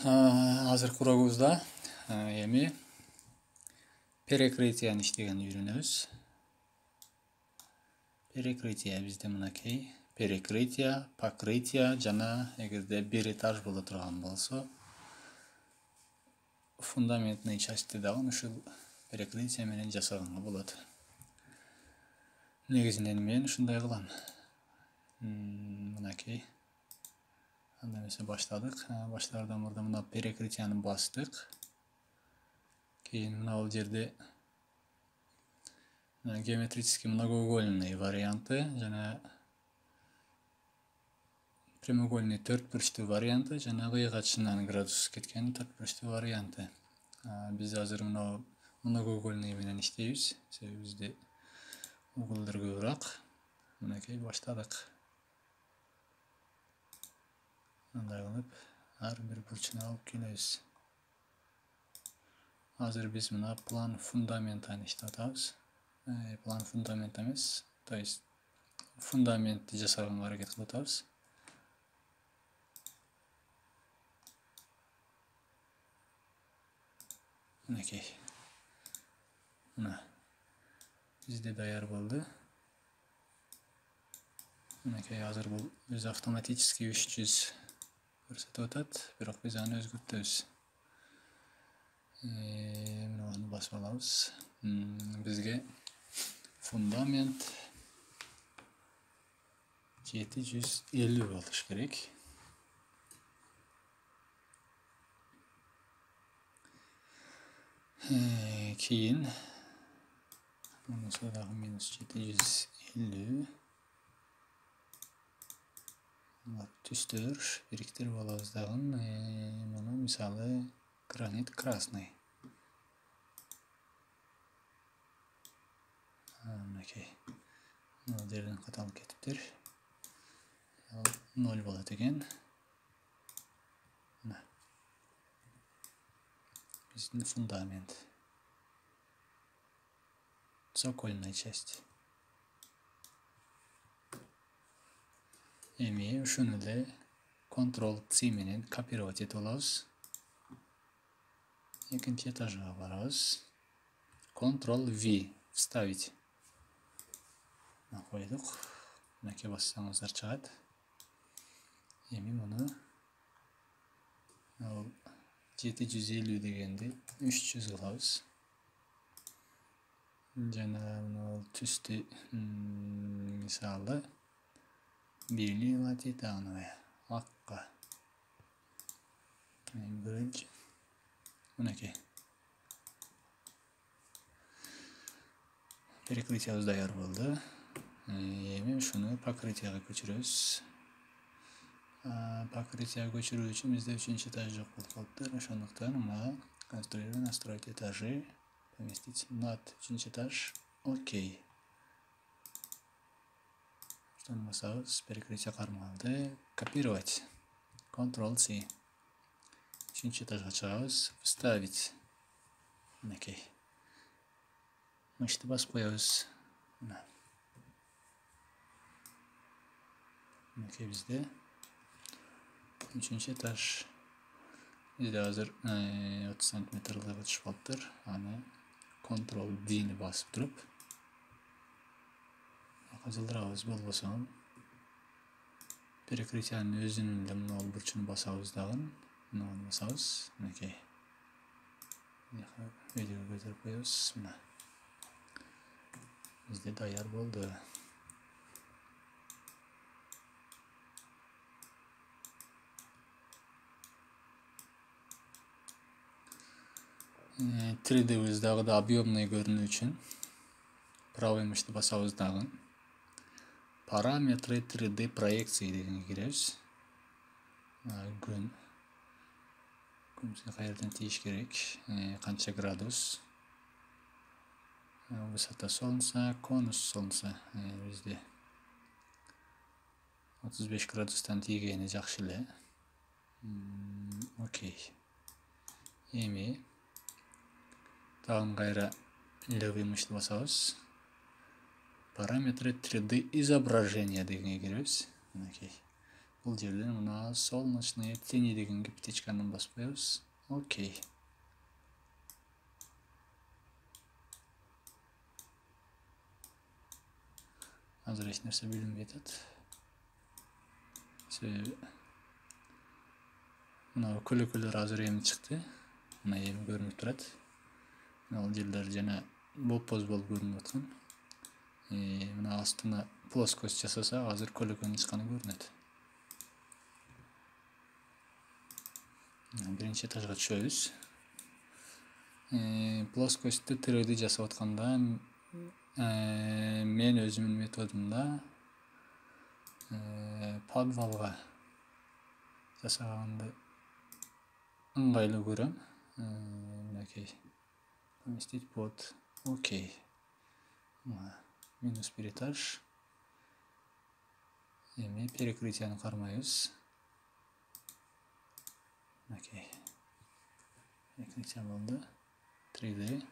Азыркы урогубузда эми перекрытияны иштегенди үйрөнөбүз. Перекрытия бизде мынакей перекрытия, покрытия жана эгерде бир этаж боло турган болсо фундаментный частьты дагы ушул перекрытия менен жасаганга болот. Негизинен мен ушундай кылам. Мынакей анда эмесе баштадык. Баштаардан мурда мына перекрытияны бастык. Кийин мына жерде геометрический многоугольный варианты жана прямоугольный төртбурчтуу варианты жана кыйгачынан градус кеткен төртбурчтуу варианты. Биз азыр мына многоугольный менен иштейбиз. Себеби бизде уголдор көбүрөөк. Мынакей баштадык. Мындай кылып ар бир бурчуна алып келебиз. Азыр биз мына план фундаментаны иштеп атабыз. План фундамент эмес, то есть фундаментти жасаганга аракет кылып атабыз. Мынакей. Мына бизде даяр болду. Мынакей азыр бул биз автоматически 300 көрсөтүп атат, бирок биз аны өзгөртөбүз. Мынаны басып алабыз. Бизге фундамент 750 болуш керек. Кийин мунусу дагы минус 750. Түстөр бириктирип алабыз дагы. Муну мисалы гранит красный. Мынакей. Мына жерден каталып кетиптир. 0 болот экен. Мына. Биздин фундамент. Цокольная часть. Эми ушуну эле Ctrl-C менен копировать этип алабыз. Экинчи этажга барабыз. Ctrl-V вставить. Койдук. Мынакей бассаңыздар чыгат. Эми муну 750 дегенди 300 кылабыз. Жана мына түстү мисалы белый титановый акка. Биринчи. Мынакей. Перекрытиябыз даяр болду. Эми ушуну покрытияга көчүрөбүз. Покрытияга көчүрүү үчүн бизде 3-чү этаж жок болуп калыптыр. Ошондуктан мына конструировать, настроить этажи, поместить над 3-чү этаж. Окей. Штаны басабыз, перекрытия кармалды. Копировать. Ctrl-C. 3-чү этажга чыгабыз. Вставить. Мынакей. Мышты басып коебуз. Мынакей бизде 3-чү этаж. Бизде азыр 30 сантиметр кылып түшүп калыптыр. Аны Ctrl-D-ни басып туруп жылдырабыз болбосо. Перекрытиянын өзүнүн эле мына бурчуну басабыз дагы. Мынаны басабыз. Мынакей. Видео көтөрүп коебуз. Мына. Бизде даяр болду. Тридыбыз дагы да объемный көрүнүү үчүн правый мышты басабыз дагы. Параметры 3D проекции дегенге киребиз. Күн каерден тийиш керек. Канча градус. Высота солнца, конус солнца. Бизде 35 градустан тийгени жакшы эле. Окей. Эми тагын кайра левый мышты басабыз. Параметры 3D изображения дегенге киребиз. Мынакей. Бұл жерден мына солнечные тени дегенге птичканы басып қоябыз. Окей. Азыр эч нерсе билинбей атат. Себеби мына көлөкөлөр азыр эми чыкты. Мына эми көрүнүп турат. Ал жерлер жана боп-боз болуп көрүнүп аткан. Мына астына плоскость жасаса, азыр көлөкөнүн чыкканы көрүнөт. Биринчи этажга түшөбүз. Плоскостьты 3D жасап атканда мен өзүмүн методумда подвалга жасаганды ыңгайлуу көрөм. Мынакей. Поместить под. Окей. Минус 1 этаж. Эми перекрытияны кармайбыз. Окей. Перекрытие болду. 3D.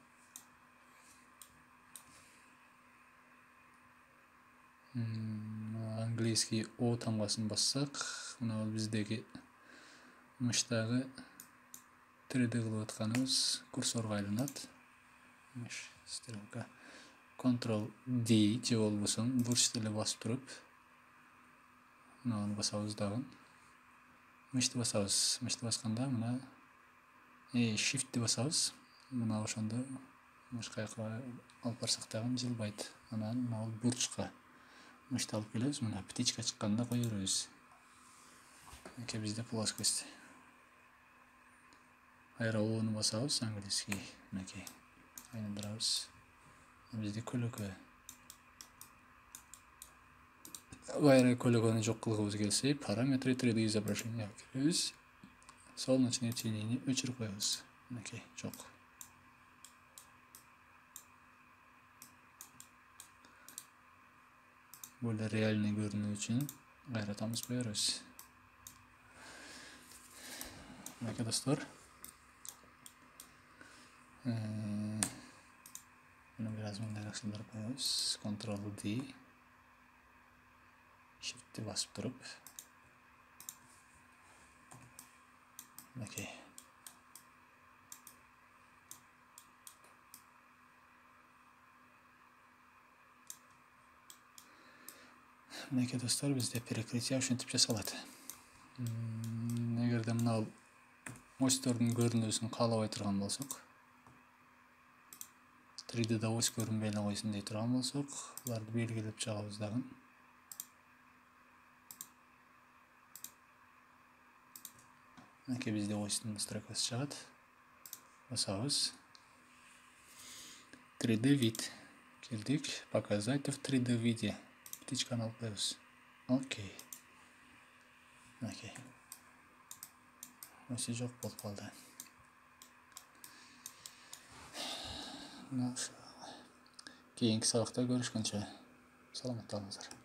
Английский O тамгасын бассак, мына биздеги мыштагы 3D кылып атканыбыз курсорго айланат. Стрелка. Ctrl D же болбосо бурч деле басып туруп, мынаны басабыз дагы. Мышты басабыз. Мышты басканда мына Shift'ти басабыз. Мына ошондо мышка алып барсак дагы жылбайт. Анан мына бурчка мышты алып келебиз. Мына птичка чыкканда кое беребиз. Мынакей бизде плоскость. Кайра O'ну басабыз, английский. Мынакей. Айландырабыз. Бизде көлөкө. Кайра көлөкөнү жок кылгыбыз келсе, параметры 3D изображения киребиз. Солнечные тени өчүрүп коебуз. Мынакей, жок. Более реальный көрүнүү үчүн кайратабыз, коебуз. Мынакей достор. Мына biraz мындай аксалар коебуз. Ctrl D. Shift'ти басып туруп. Мынакей. Мынакей достор, бизде перекрытие ушинтип жасалат. Эгерде мына осьтордун көрүнүүсүн каалабай турган болсок, 3D'да ось көрүнбөй эле койсун дей турган болсок, буларды белгилеп чыгабыз дагы. Мынакей бизде осьтун настройкасы чыгат. Басабыз. 3D вид. Кирдик. Показать в 3D виде. Птичканы алып коебуз. Окей. Мынакей. Оси жок болуп калды. Кийинки сабакта көрүшкөнчө саламатта болуңуздар.